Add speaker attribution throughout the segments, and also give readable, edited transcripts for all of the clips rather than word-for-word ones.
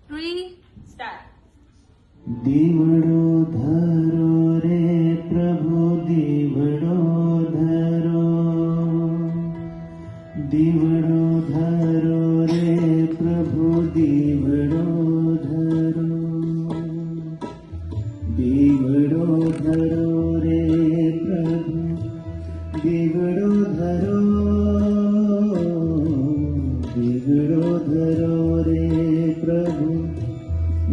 Speaker 1: 3 start.
Speaker 2: दीवड़ो धरो रे प्रभु दीवड़ो धरो, दीवड़ो धरो रे प्रभु दीवड़ो धरो, दीवड़ो धरो रे प्रभु दीवड़ो धरो, दीवड़ो धरो रे प्रभु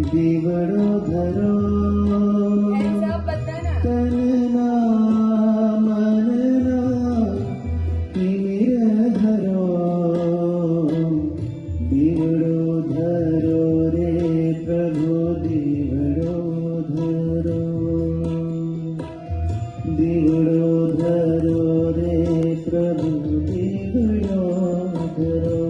Speaker 2: दीवड़ो धरो। तनना मनना तिमिर धरो, दीवड़ो धरो रे प्रभु दीवड़ो धरो, दीवड़ो धरो रे प्रभु दीवड़ो धरो।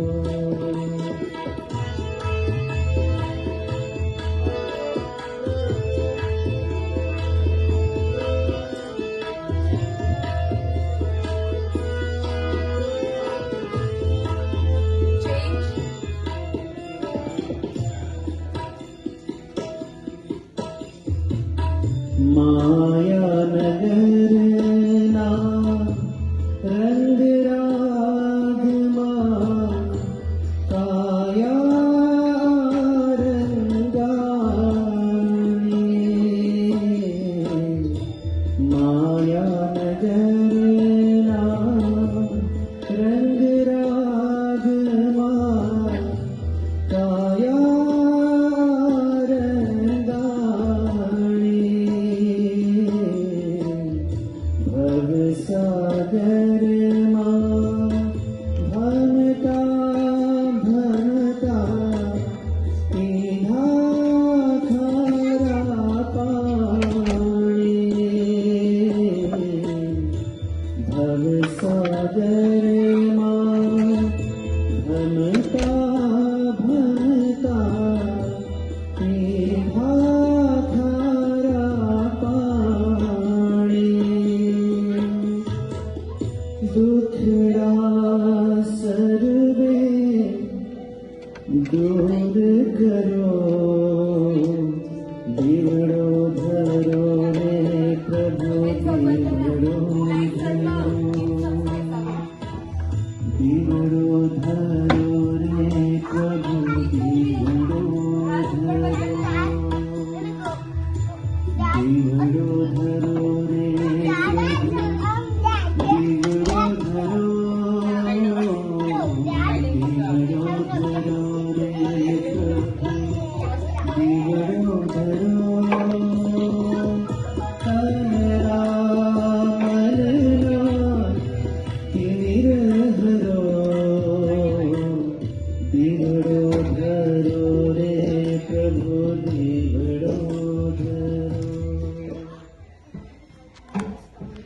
Speaker 2: माया नगर ना रंग राग मां, काया रंगानी, माया नगर ना रंग राग मां, काया सागर मां भनता भनता पीधा खारा पानी, भव सागर मां भनता भनता पीधा खारा पानी, दुखड़ा सर्वे दूर करो, दीवड़ो धरो रे प्रभु दीवड़ो